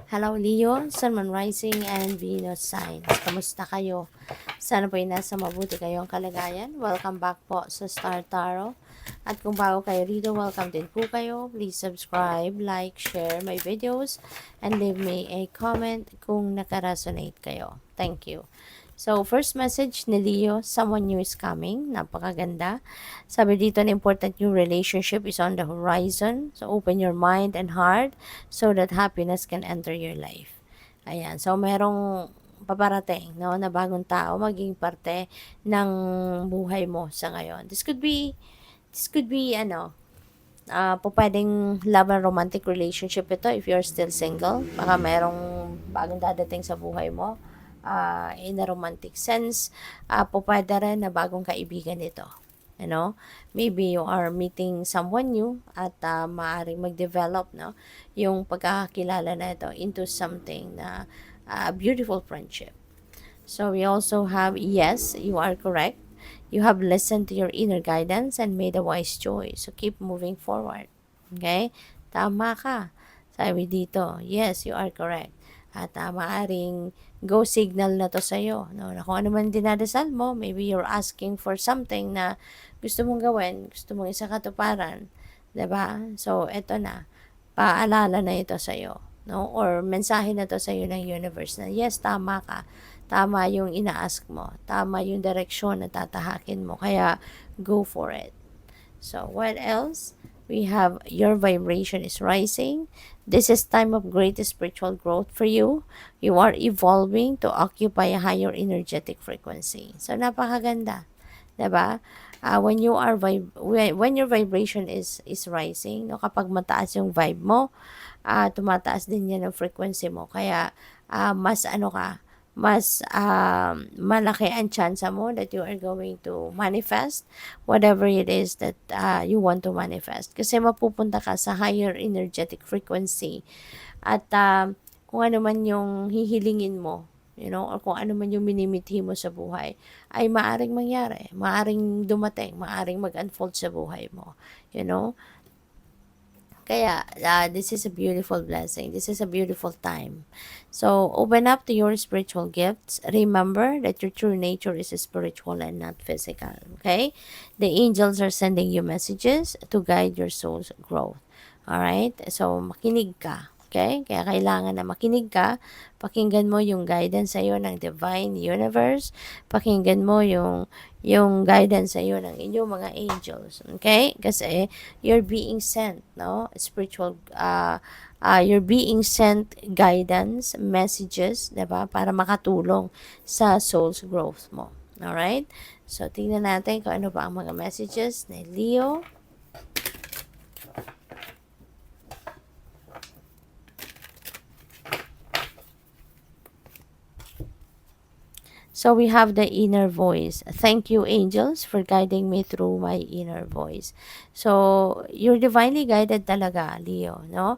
Hello Leo, Sun, Moon Rising, and Venus signs. Kamusta kayo? Sana po ay nasa mabuti kayong kalagayan. Welcome back po sa Star Tarot. At kung bago kayo rito, welcome din po kayo. Please subscribe, like, share my videos, and leave me a comment kung nakaresonate kayo. Thank you. So, first message ni Leo, someone new is coming. Napakaganda. Sabi dito na important new relationship is on the horizon. So, open your mind and heart so that happiness can enter your life. Ayan. So, merong paparating, no, na bagong tao maging parte ng buhay mo sa ngayon. Po pwedeng love and romantic relationship ito if you're still single. Baka merong bagong dadating sa buhay mo in a romantic sense. Po pwede rin na bagong kaibigan ito. You know, maybe you are meeting someone new at maaaring mag-develop, no, yung pagkakakilala na ito into something na beautiful friendship. So we also have, yes, you are correct. You have listened to your inner guidance and made a wise choice. So keep moving forward. Okay? Tama ka. Sabi dito, yes, you are correct. At maaring go signal na to sa'yo. No? Na kung ano man dinadasal mo, maybe you're asking for something na gusto mong gawin, gusto mong isa katuparan. Diba? So, eto na. Paalala na ito sa'yo. No? Or mensahe na to sa'yo ng universe na, yes, tama ka. Tama yung ina-ask mo. Tama yung direksyon na tatahakin mo. Kaya, go for it. So, what else? We have your vibration is rising. This is time of great spiritual growth for you. You are evolving to occupy a higher energetic frequency. So, napakaganda. Diba? When you are when your vibration is rising, no, kapag mataas yung vibe mo, tumataas din yan ang frequency mo. Kaya, mas malaki ang chance mo that you are going to manifest whatever it is that you want to manifest. Kasi mapupunta ka sa higher energetic frequency. At kung ano man yung hihilingin mo, you know, or kung ano man yung minimithi mo sa buhay, ay maaring mangyari, maaring dumating, maaring mag-unfold sa buhay mo. You know? Kaya, this is a beautiful blessing. This is a beautiful time. So, open up to your spiritual gifts. Remember that your true nature is spiritual and not physical. Okay? The angels are sending you messages to guide your soul's growth. Alright? So, makinig ka. Okay? Kaya kailangan na makinig ka. Pakinggan mo yung guidance sa'yo ng Divine Universe. Pakinggan mo yung guidance sa iyo ng inyong mga angels. Okay? Kasi you're being sent, no? Spiritual, you're being sent guidance, messages, diba? Para makatulong sa soul's growth mo. Alright? So, tingnan natin kung ano ba ang mga messages ni Leo. So we have the inner voice. Thank you, angels, for guiding me through my inner voice. So, you're divinely guided talaga, Leo, no?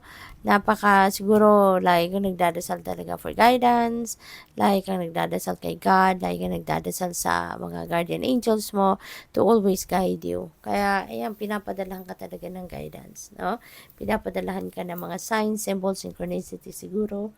Siguro, like, kang nagdadasal talaga for guidance, like, kang nagdadasal kay God, like, kang nagdadasal sa mga guardian angels mo to always guide you. Kaya, ayan, pinapadalahan ka talaga ng guidance, no? Pinapadalahan ka ng mga signs, symbols, synchronicity siguro,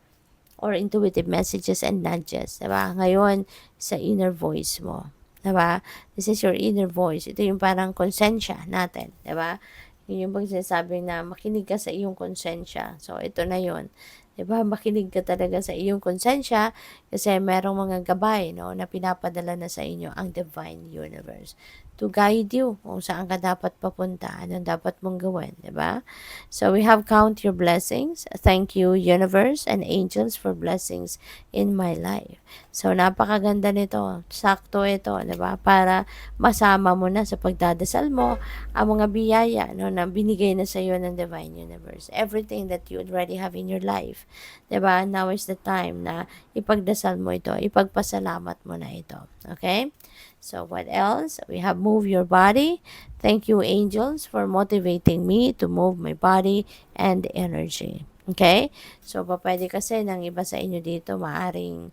or intuitive messages and nudges, diba? Ngayon, sa inner voice mo, diba? This is your inner voice. Ito yung parang konsensya natin, diba? Yun yung bang sinasabi na makinig ka sa iyong konsensya. So, ito na yun. Diba? Makinig ka talaga sa iyong konsensya kasi merong mga gabay, no, na pinapadala na sa inyo ang Divine Universe to guide you kung saan ka dapat papunta, anong dapat mong gawin, diba? So, we have count your blessings. Thank you, universe and angels, for blessings in my life. So, napakaganda nito. Sakto ito, diba? Para masama mo na sa pagdadasal mo ang mga biyaya, no, na binigay na sa iyo ng Divine Universe. Everything that you already have in your life, diba? Now is the time na ipagdasal mo ito, ipagpasalamat mo na ito. Okay? So, what else? We have move your body. Thank you, angels, for motivating me to move my body and energy. Okay? So, pwede kasi ng iba sa inyo dito, maaring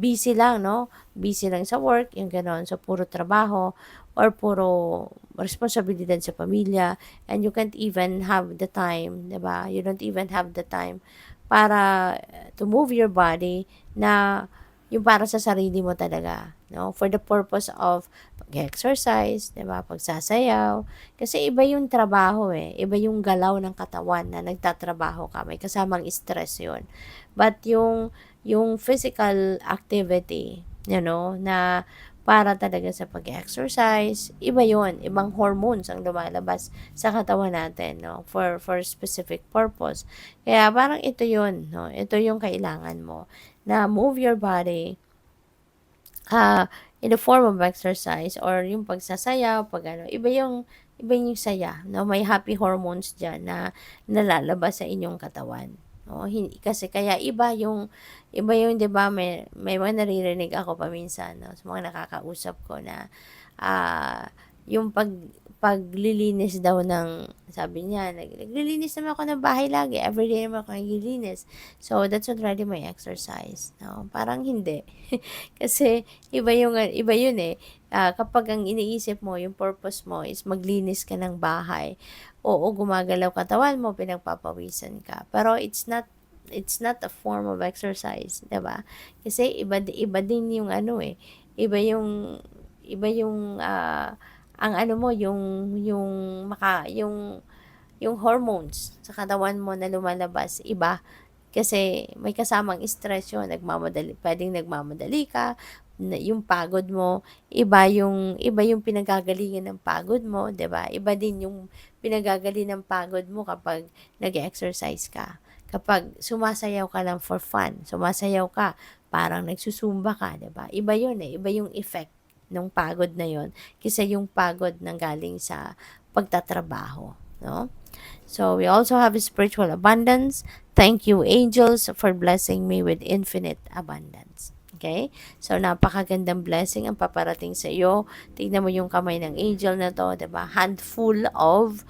busy lang, no? Busy lang sa work, yung gano'n. So, puro trabaho. or puro responsibilidad sa pamilya, and you can't even have the time, 'di ba? You don't even have the time para to move your body na yung para sa sarili mo talaga, no? For the purpose of pag-exercise, 'di ba? Pagsasayaw. Kasi iba yung trabaho eh. Iba yung galaw ng katawan na nagtatrabaho ka. May kasamang stress 'yun. But yung physical activity, na para talaga sa pag-exercise, iba yon, ibang hormones ang lumalabas sa katawan natin, no, for specific purpose. Kaya parang ito yon, no, ito yung kailangan mo, na move your body in the form of exercise or yung pagsasayaw, pag ano, iba yung saya, no? May happy hormones diyan na nalalabas sa inyong katawan. No? Kasi kaya iba yung 'di ba, may mga naririnig ako paminsan, no, sa mga nakakausap ko na yung paglilinis daw ng, sabi niya, naglilinis naman ako ng bahay lagi, everyday naman ako naglilinis. So that's already my exercise, no? Parang hindi. Kasi iba yun eh. Kapag ang iniisip mo, yung purpose mo is maglinis ka ng bahay, oo, gumagalaw katawan mo, pinagpapawisan ka. Pero it's not a form of exercise, 'di ba? Kasi iba din yung ano eh, iba yung ang ano mo, yung hormones sa katawan mo na lumalabas, iba. Kasi may kasamang stress yun, pwedeng nagmamadali ka, yung pagod mo, iba yung pinagagalingan ng pagod mo, 'di ba? Iba din yung pinagagaling ng pagod mo kapag nag-exercise ka. Kapag sumasayaw ka lang for fun, sumasayaw ka, parang nagsusumba ka, 'di ba? Iba yun eh, iba yung effect ng pagod na yon kaysa yung pagod nang galing sa pagtatrabaho, no? So we also have spiritual abundance. Thank you, angels, for blessing me with infinite abundance. Okay? So, napakagandang blessing ang paparating sa iyo. Tignan mo yung kamay ng angel na to, 'di ba? Handful of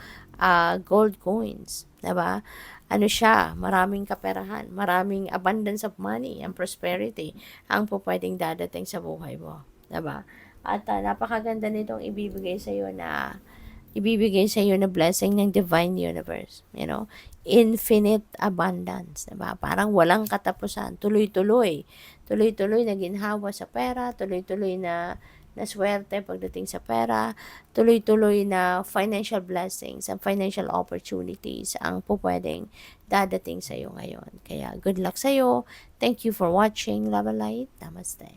gold coins, 'di ba? Ano siya, maraming kaperahan, maraming abundance of money and prosperity ang pupwedeng dadating sa buhay mo, 'di ba? At napakaganda nitong ibibigay sa iyo na blessing ng divine universe, infinite abundance, diba? Parang walang katapusan, tuloy-tuloy. Tuloy-tuloy na ginhawa sa pera, tuloy-tuloy na swerte pagdating sa pera, tuloy-tuloy na financial blessings and financial opportunities ang pupwedeng dadating sa iyo ngayon. Kaya good luck sa iyo. Thank you for watching. Love and light. Namaste.